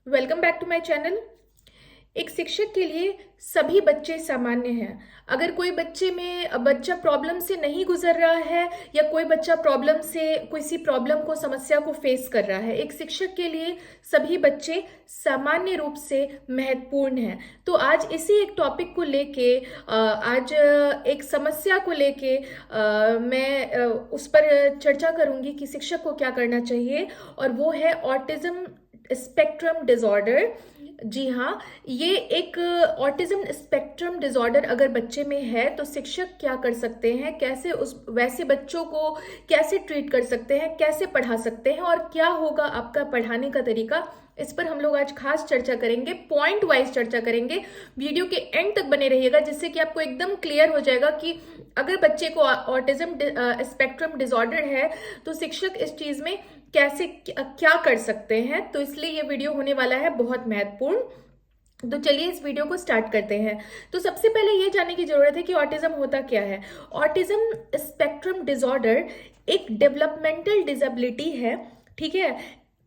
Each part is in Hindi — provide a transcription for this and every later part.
Welcome back to my channel. एक शिक्षक के लिए सभी बच्चे सामान्य हैं। अगर कोई बच्चा प्रॉब्लम से नहीं गुजर रहा है या कोई बच्चा प्रॉब्लम से किसी प्रॉब्लम को समस्या को फेस कर रहा है, एक शिक्षक के लिए सभी बच्चे सामान्य रूप से महत्वपूर्ण हैं। तो आज इसी एक टॉपिक को लेके आज एक समस्या को लेके मैं उस पर चर्चा करूंगी कि शिक्षक को क्या करना चाहिए, और वो है ऑटिज्म स्पेक्ट्रम डिसऑर्डर। जी हाँ, ये एक ऑटिज्म स्पेक्ट्रम डिसऑर्डर अगर बच्चे में है तो शिक्षक क्या कर सकते हैं, कैसे उस वैसे बच्चों को कैसे ट्रीट कर सकते हैं, कैसे पढ़ा सकते हैं, और क्या होगा आपका पढ़ाने का तरीका। इस पर हम लोग आज खास चर्चा करेंगे, पॉइंट वाइज चर्चा करेंगे। वीडियो के एंड तक बने रहिएगा जिससे कि आपको एकदम क्लियर हो जाएगा कि अगर बच्चे को ऑटिज्म स्पेक्ट्रम डिसऑर्डर है तो शिक्षक इस चीज में कैसे क्या कर सकते हैं। तो इसलिए ये वीडियो होने वाला है बहुत महत्वपूर्ण। तो चलिए इस वीडियो को स्टार्ट करते हैं। तो सबसे पहले ये जानने की जरूरत है कि ऑटिज्म होता क्या है। ऑटिज्म स्पेक्ट्रम डिसऑर्डर एक डेवलपमेंटल डिसेबिलिटी है, ठीक है,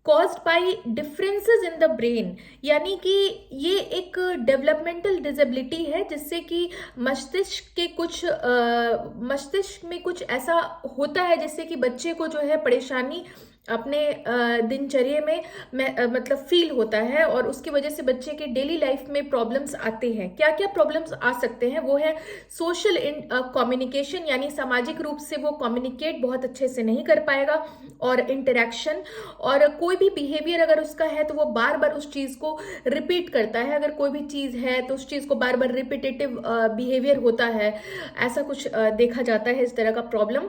caused by differences in the brain. यानी कि ये एक डेवलपमेंटल डिसेबिलिटी है जिससे कि मस्तिष्क में कुछ ऐसा होता है जिससे कि बच्चे को जो है परेशानी अपने दिनचर्या में मतलब फील होता है, और उसकी वजह से बच्चे के डेली लाइफ में प्रॉब्लम्स आते हैं। क्या क्या प्रॉब्लम्स आ सकते हैं, वो है सोशल कम्युनिकेशन, यानी सामाजिक रूप से वो कम्युनिकेट बहुत अच्छे से नहीं कर पाएगा, और इंटरेक्शन, और कोई भी बिहेवियर अगर उसका है तो वो बार बार उस चीज को रिपीट करता है। अगर कोई भी चीज है तो उस चीज को बार बार रिपीटेटिव बिहेवियर होता है, ऐसा कुछ देखा जाता है इस तरह का प्रॉब्लम।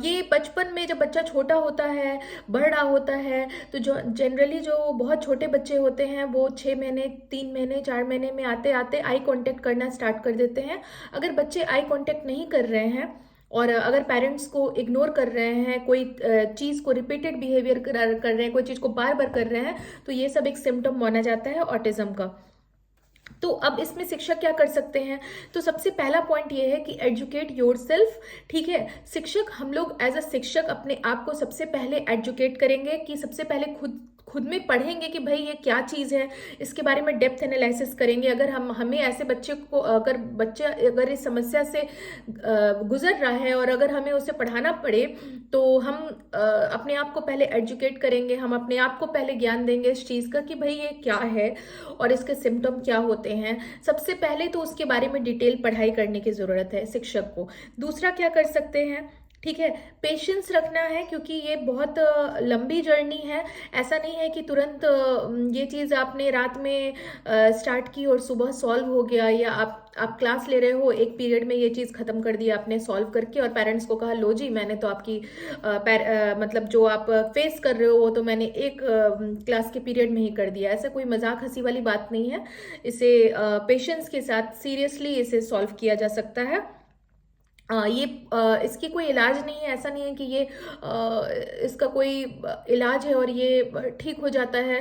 ये बचपन में जब बच्चा छोटा होता है, बढ़ रहा होता है, तो जो जनरली जो बहुत छोटे बच्चे होते हैं वो 6 महीने, 3 महीने, 4 महीने में आते आते आई कांटेक्ट करना स्टार्ट कर देते हैं। अगर बच्चे आई कांटेक्ट नहीं कर रहे हैं और अगर पेरेंट्स को इग्नोर कर रहे हैं, कोई चीज को रिपीटेड बिहेवियर कर रहे हैं, कोई चीज को बार बार कर रहे हैं, तो ये सब एक सिम्टम माना जाता है ऑटिज्म का। तो अब इसमें शिक्षक क्या कर सकते हैं। तो सबसे पहला पॉइंट ये है कि एजुकेट योरसेल्फ। ठीक है, शिक्षक, हम लोग एज अ शिक्षक अपने आप को सबसे पहले एजुकेट करेंगे, कि सबसे पहले खुद खुद में पढ़ेंगे कि भाई ये क्या चीज़ है, इसके बारे में डेप्थ एनालिसिस करेंगे। अगर हमें ऐसे बच्चे को, अगर इस समस्या से गुजर रहा है और अगर हमें उसे पढ़ाना पड़े, तो हम अपने आप को पहले एजुकेट करेंगे, हम अपने आप को पहले ज्ञान देंगे इस चीज़ का कि भाई ये क्या है और इसके सिम्टम क्या होते हैं। सबसे पहले तो उसके बारे में डिटेल पढ़ाई करने की ज़रूरत है शिक्षक को। दूसरा क्या कर सकते हैं, ठीक है, पेशेंस रखना है, क्योंकि ये बहुत लंबी जर्नी है। ऐसा नहीं है कि तुरंत ये चीज़ आपने रात में स्टार्ट की और सुबह सॉल्व हो गया, या आप क्लास ले रहे हो, एक पीरियड में ये चीज़ खत्म कर दी आपने सॉल्व करके, और पेरेंट्स को कहा लो जी मैंने तो आपकी मतलब जो आप फेस कर रहे हो वो तो मैंने एक क्लास के पीरियड में ही कर दिया। ऐसा कोई मजाक हंसी वाली बात नहीं है। इसे पेशेंस के साथ सीरियसली इसे सॉल्व किया जा सकता है। ये इसकी कोई इलाज नहीं है, ऐसा नहीं है कि ये इसका कोई इलाज है और ये ठीक हो जाता है।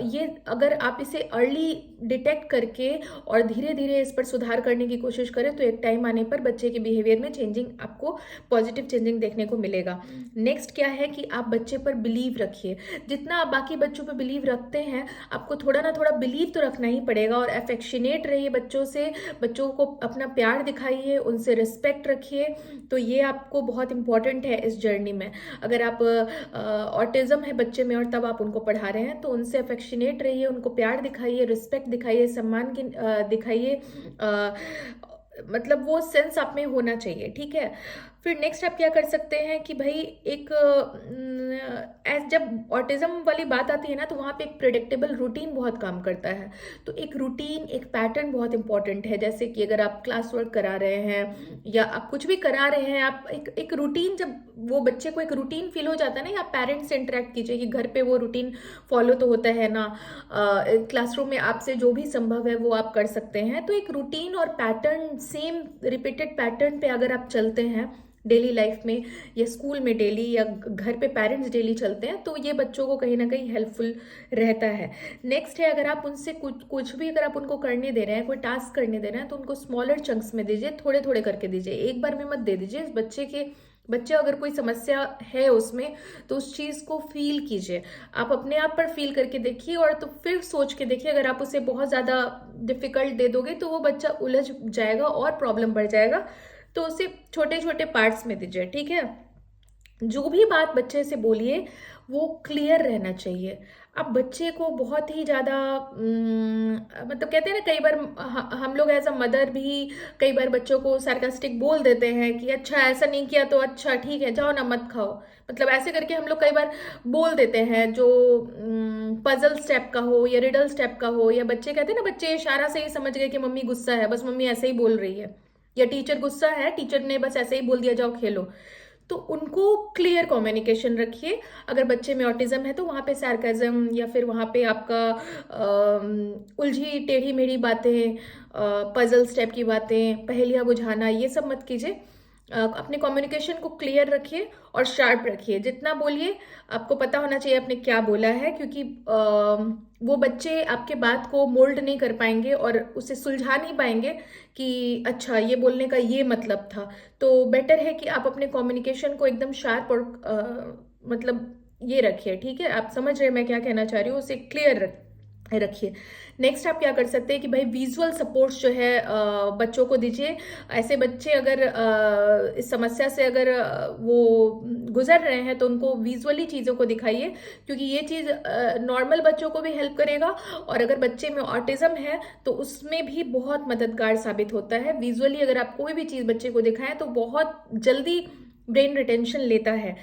ये अगर आप इसे अर्ली डिटेक्ट करके और धीरे धीरे इस पर सुधार करने की कोशिश करें तो एक टाइम आने पर बच्चे के बिहेवियर में चेंजिंग, आपको पॉजिटिव चेंजिंग देखने को मिलेगा। नेक्स्ट क्या है कि आप बच्चे पर बिलीव रखिए। जितना आप बाकी बच्चों पर बिलीव रखते हैं, आपको थोड़ा ना थोड़ा बिलीव तो रखना ही पड़ेगा, और अफेक्शनेट रहिए बच्चों से, बच्चों को अपना प्यार दिखाइए, उनसे रिस्पेक्ट रखिए। तो ये आपको बहुत इंपॉर्टेंट है इस जर्नी में। अगर आप ऑटिज्म है बच्चे में और तब आप उनको पढ़ा रहे हैं, तो उनसे अफेक्शनेट रहिए, उनको प्यार दिखाइए, रिस्पेक्ट दिखाइए, सम्मान की दिखाइए, मतलब वो सेंस आप में होना चाहिए। ठीक है, फिर नेक्स्ट आप क्या कर सकते हैं कि भाई एक जब ऑटिज्म वाली बात आती है ना, तो वहाँ पे एक प्रिडिक्टेबल रूटीन बहुत काम करता है। तो एक रूटीन, एक पैटर्न बहुत इंपॉर्टेंट है। जैसे कि अगर आप क्लास वर्क करा रहे हैं या आप कुछ भी करा रहे हैं, आप एक रूटीन, जब वो बच्चे को एक रूटीन फील हो जाता है ना, या पेरेंट्स से इंटरेक्ट कीजिए कि घर पे वो रूटीन फॉलो तो होता है ना, क्लासरूम में आपसे जो भी संभव है वो आप कर सकते हैं। तो एक रूटीन और पैटर्न, सेम रिपीटेड पैटर्न पे अगर आप चलते हैं डेली लाइफ में, या स्कूल में डेली, या घर पे पेरेंट्स डेली चलते हैं, तो ये बच्चों को कहीं ना कहीं हेल्पफुल रहता है। नेक्स्ट है, अगर आप उनसे कुछ भी अगर आप उनको करने दे रहे हैं, कोई टास्क करने दे रहे हैं, तो उनको स्मॉलर चंक्स में दीजिए, थोड़े थोड़े करके दीजिए, एक बार में मत दे दीजिए। इस बच्चे के बच्चे अगर कोई समस्या है उसमें, तो उस चीज़ को फील कीजिए, आप अपने आप पर फील करके देखिए, और तो फिर सोच के देखिए। अगर आप उसे बहुत ज़्यादा डिफिकल्ट दे दोगे तो वो बच्चा उलझ जाएगा और प्रॉब्लम बढ़ जाएगा। तो उसे छोटे छोटे पार्ट्स में दीजिए, ठीक है। जो भी बात बच्चे से बोलिए वो क्लियर रहना चाहिए। अब बच्चे को बहुत ही ज़्यादा मतलब कहते हैं ना, कई बार हम लोग एज अ मदर भी कई बार बच्चों को सार्कास्टिक बोल देते हैं कि अच्छा ऐसा नहीं किया तो अच्छा ठीक है जाओ ना मत खाओ, मतलब ऐसे करके हम लोग कई बार बोल देते हैं, जो पजल स्टेप का हो या रिडल स्टेप का हो, या बच्चे कहते हैं ना, बच्चे इशारा से ही समझ गए कि मम्मी गुस्सा है, बस मम्मी ऐसे ही बोल रही है, या टीचर गुस्सा है, टीचर ने बस ऐसे ही बोल दिया जाओ खेलो। तो उनको क्लियर कम्युनिकेशन रखिए। अगर बच्चे में ऑटिज्म है तो वहाँ पे सार्काज्म, या फिर वहाँ पे आपका उलझी टेढ़ी मेढ़ी बातें, पजल स्टेप की बातें, पहेलियाँ बुझाना, ये सब मत कीजिए। अपने कम्युनिकेशन को क्लियर रखिए और शार्प रखिए। जितना बोलिए आपको पता होना चाहिए आपने क्या बोला है, क्योंकि वो बच्चे आपके बात को मोल्ड नहीं कर पाएंगे और उसे सुलझा नहीं पाएंगे कि अच्छा ये बोलने का ये मतलब था। तो बेटर है कि आप अपने कम्युनिकेशन को एकदम शार्प और मतलब ये रखिए, ठीक है। आप समझ रहे हैं मैं क्या कहना चाह रही हूँ, उसे क्लियर रखिए। नेक्स्ट आप क्या कर सकते हैं कि भाई विजुअल सपोर्ट्स जो है बच्चों को दीजिए। ऐसे बच्चे अगर इस समस्या से अगर वो गुजर रहे हैं तो उनको विजुअली चीज़ों को दिखाइए, क्योंकि ये चीज़ नॉर्मल बच्चों को भी हेल्प करेगा, और अगर बच्चे में ऑटिज्म है तो उसमें भी बहुत मददगार साबित होता है। विजुअली अगर आप कोई भी चीज़ बच्चे को दिखाएं तो बहुत जल्दी ब्रेन रिटेंशन लेता है।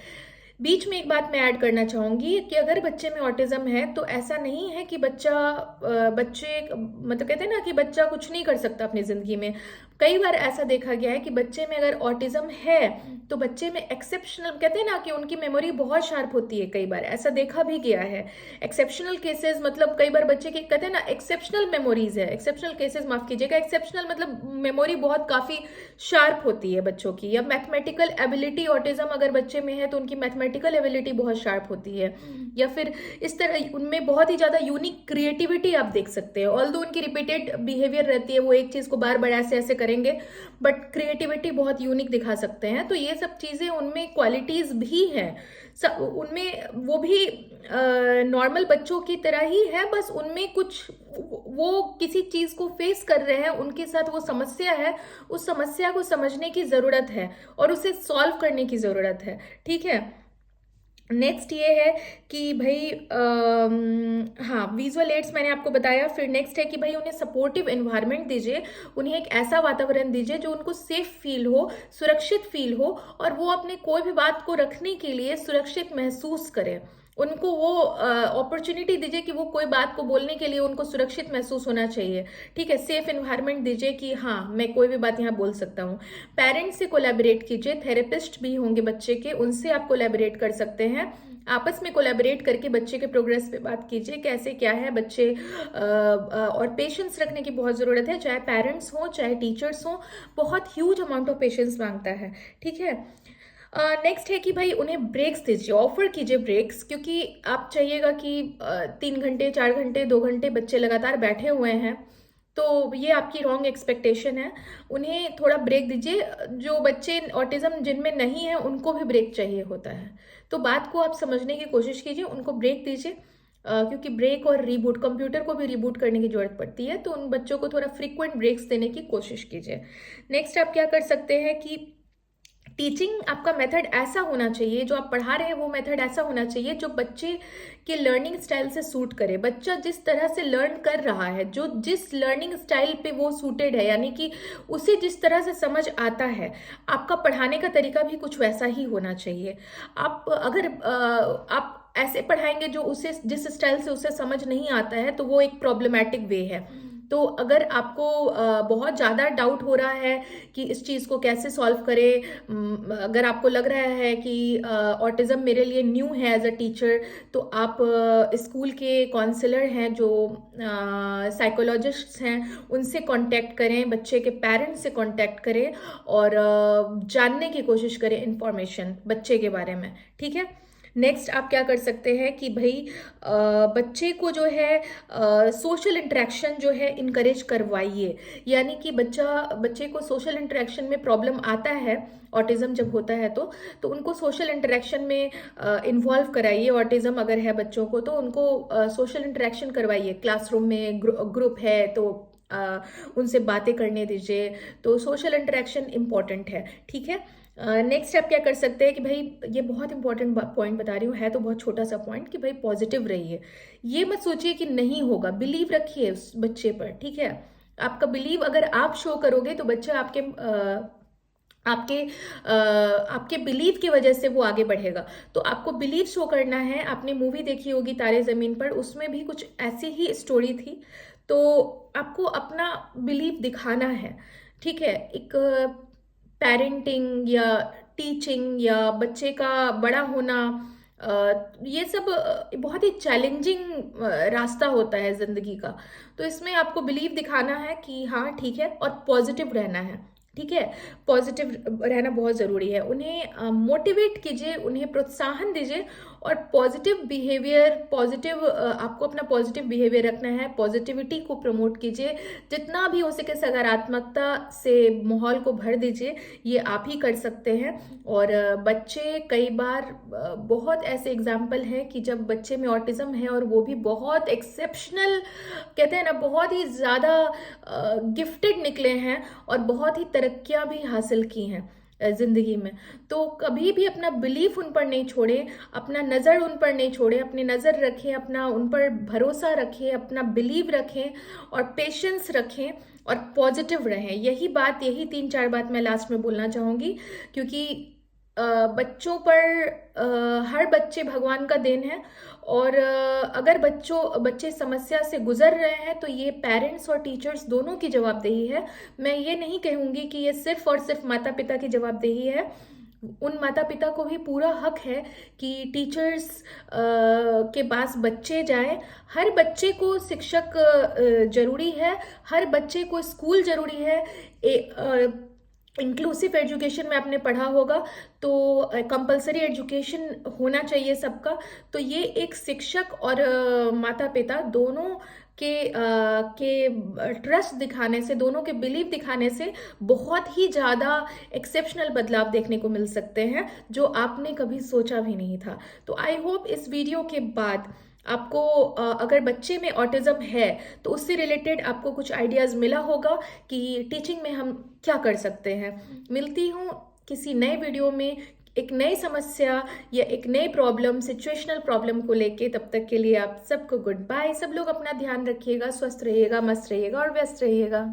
बीच में एक बात मैं ऐड करना चाहूंगी कि अगर बच्चे में ऑटिज्म है तो ऐसा नहीं है कि बच्चे मतलब कहते हैं ना कि बच्चा कुछ नहीं कर सकता अपनी जिंदगी में। कई बार ऐसा देखा गया है कि बच्चे में अगर ऑटिज्म है तो बच्चे में एक्सेप्शनल, कहते हैं ना कि उनकी मेमोरी बहुत शार्प होती है, कई बार ऐसा देखा भी गया है। एक्सेप्शनल केसेस मतलब कई बार बच्चे के कहते हैं ना एक्सेप्शनल मेमोरीज है, एक्सेप्शनल केसेस माफ कीजिएगा, एक्सेप्शनल मतलब मेमोरी बहुत काफी शार्प होती है बच्चों की। या मैथमेटिकल एबिलिटी, ऑटिज्म अगर बच्चे में है तो उनकी मैथमेटिकल एबिलिटी बहुत शार्प होती है। या फिर इस तरह उनमें बहुत ही ज्यादा यूनिक क्रिएटिविटी आप देख सकते हैं। ऑल्दो उनकी रिपीटेड बिहेवियर रहती है, वो एक चीज को बार बार ऐसे ऐसे करेंगे, बट क्रिएटिविटी बहुत यूनिक दिखा सकते हैं। तो ये सब चीजें उनमें क्वालिटीज भी हैं, उनमें वो भी नॉर्मल बच्चों की तरह ही है, बस उनमें कुछ वो किसी चीज को फेस कर रहे हैं, उनके साथ वो समस्या है, उस समस्या को समझने की जरूरत है और उसे सॉल्व करने की जरूरत है, ठीक है। नेक्स्ट ये है कि भाई हाँ विजुअल एड्स मैंने आपको बताया। फिर नेक्स्ट है कि भाई उन्हें सपोर्टिव एनवायरनमेंट दीजिए, उन्हें एक ऐसा वातावरण दीजिए जो उनको सेफ फील हो, सुरक्षित फील हो, और वो अपने कोई भी बात को रखने के लिए सुरक्षित महसूस करें। उनको वो अपॉर्चुनिटी दीजिए कि वो कोई बात को बोलने के लिए उनको सुरक्षित महसूस होना चाहिए, ठीक है। सेफ एनवायरनमेंट दीजिए कि हाँ मैं कोई भी बात यहाँ बोल सकता हूँ। पेरेंट्स से कोलैबोरेट कीजिए, थेरेपिस्ट भी होंगे बच्चे के, उनसे आप कोलैबोरेट कर सकते हैं। आपस में कोलैबोरेट करके बच्चे के प्रोग्रेस पे बात कीजिए, कैसे क्या है बच्चे और पेशेंस रखने की बहुत ज़रूरत है, चाहे पेरेंट्स हों चाहे टीचर्स हों, बहुत ह्यूज अमाउंट ऑफ पेशेंस मांगता है, ठीक है। नेक्स्ट है कि भाई उन्हें ब्रेक्स दीजिए, ऑफर कीजिए ब्रेक्स, क्योंकि आप चाहिएगा कि 3 घंटे 4 घंटे 2 घंटे बच्चे लगातार बैठे हुए हैं, तो ये आपकी रॉन्ग एक्सपेक्टेशन है। उन्हें थोड़ा ब्रेक दीजिए। जो बच्चे ऑटिज्म जिनमें नहीं है उनको भी ब्रेक चाहिए होता है, तो बात को आप समझने की कोशिश कीजिए, उनको ब्रेक दीजिए। क्योंकि ब्रेक और रीबूट, कंप्यूटर को भी रीबूट करने की जरूरत पड़ती है, तो उन बच्चों को थोड़ा फ्रीक्वेंट ब्रेक्स देने की कोशिश कीजिए। नेक्स्ट आप क्या कर सकते हैं कि टीचिंग आपका मेथड ऐसा होना चाहिए, जो आप पढ़ा रहे हैं वो मेथड ऐसा होना चाहिए जो बच्चे के लर्निंग स्टाइल से सूट करे। बच्चा जिस तरह से लर्न कर रहा है, जो जिस लर्निंग स्टाइल पे वो सूटेड है, यानी कि उसे जिस तरह से समझ आता है, आपका पढ़ाने का तरीका भी कुछ वैसा ही होना चाहिए। आप अगर आप ऐसे पढ़ाएंगे जो उसे जिस स्टाइल से उसे समझ नहीं आता है, तो वो एक प्रॉब्लमैटिक वे है। तो अगर आपको बहुत ज़्यादा डाउट हो रहा है कि इस चीज़ को कैसे सॉल्व करें, अगर आपको लग रहा है कि ऑटिज्म मेरे लिए न्यू है एज अ टीचर, तो आप स्कूल के काउंसलर हैं जो साइकोलॉजिस्ट्स हैं, उनसे कांटेक्ट करें, बच्चे के पेरेंट्स से कांटेक्ट करें और जानने की कोशिश करें इंफॉर्मेशन बच्चे के बारे में, ठीक है। नेक्स्ट आप क्या कर सकते हैं कि भाई बच्चे को जो है सोशल इंटरेक्शन जो है इनकरेज करवाइए। यानी कि बच्चे को सोशल इंटरेक्शन में प्रॉब्लम आता है, ऑटिज्म जब होता है तो उनको सोशल इंटरेक्शन में इन्वॉल्व कराइए। ऑटिज्म अगर है बच्चों को तो उनको सोशल इंटरेक्शन करवाइए। क्लासरूम में ग्रुप है तो उनसे बातें करने दीजिए। तो सोशल इंटरेक्शन इम्पॉर्टेंट है, ठीक है। नेक्स्ट स्टेप क्या कर सकते हैं कि भाई, ये बहुत इंपॉर्टेंट पॉइंट बता रही हूँ, है तो बहुत छोटा सा पॉइंट, कि भाई पॉजिटिव रहिए। ये मत सोचिए कि नहीं होगा, बिलीव रखिए उस बच्चे पर, ठीक है। आपका बिलीव अगर आप शो करोगे तो बच्चा आपके आपके बिलीव की वजह से वो आगे बढ़ेगा। तो आपको बिलीव शो करना है। आपने मूवी देखी होगी तारे जमीन पर, उसमें भी कुछ ऐसी ही स्टोरी थी। तो आपको अपना बिलीव दिखाना है, ठीक है। एक पेरेंटिंग या टीचिंग या बच्चे का बड़ा होना, ये सब बहुत ही चैलेंजिंग रास्ता होता है जिंदगी का। तो इसमें आपको बिलीव दिखाना है कि हाँ ठीक है, और पॉजिटिव रहना है, ठीक है। पॉजिटिव रहना बहुत ज़रूरी है। उन्हें मोटिवेट कीजिए, उन्हें प्रोत्साहन दीजिए, और पॉजिटिव बिहेवियर, आपको अपना पॉजिटिव बिहेवियर रखना है। पॉजिटिविटी को प्रमोट कीजिए, जितना भी हो सके सकारात्मकता से माहौल को भर दीजिए। ये आप ही कर सकते हैं। और बच्चे कई बार बहुत ऐसे एग्जाम्पल हैं कि जब बच्चे में ऑटिज्म है और वो भी बहुत एक्सेप्शनल, कहते हैं ना, बहुत ही ज़्यादा गिफ्टेड निकले हैं और बहुत ही तरक्कियां भी हासिल की हैं जिंदगी में। तो कभी भी अपना बिलीफ उन पर नहीं छोड़े, अपना नज़र उन पर नहीं छोड़े, अपनी नज़र रखें, अपना उन पर भरोसा रखें, अपना बिलीव रखें और पेशेंस रखें और पॉजिटिव रहें। यही 3-4 बात मैं लास्ट में बोलना चाहूँगी, क्योंकि बच्चों पर हर बच्चे भगवान का देन है। और अगर बच्चे समस्या से गुजर रहे हैं तो ये पेरेंट्स और टीचर्स दोनों की जवाबदेही है। मैं ये नहीं कहूँगी कि ये सिर्फ और सिर्फ माता पिता की जवाबदेही है। उन माता पिता को भी पूरा हक है कि टीचर्स के पास बच्चे जाएं। हर बच्चे को शिक्षक जरूरी है, हर बच्चे को स्कूल जरूरी है। इंक्लूसिव एजुकेशन में आपने पढ़ा होगा, तो कंपलसरी एजुकेशन होना चाहिए सबका। तो ये एक शिक्षक और माता पिता दोनों के ट्रस्ट दिखाने से, दोनों के बिलीव दिखाने से बहुत ही ज़्यादा एक्सेप्शनल बदलाव देखने को मिल सकते हैं, जो आपने कभी सोचा भी नहीं था। तो आई होप इस वीडियो के बाद आपको अगर बच्चे में ऑटिज्म है तो उससे रिलेटेड आपको कुछ आइडियाज़ मिला होगा कि टीचिंग में हम क्या कर सकते हैं। मिलती हूँ किसी नए वीडियो में एक नई समस्या या एक नई प्रॉब्लम, सिचुएशनल प्रॉब्लम को लेके। तब तक के लिए आप सबको गुड बाय। सब लोग अपना ध्यान रखिएगा, स्वस्थ रहिएगा, मस्त रहिएगा और व्यस्त रहिएगा।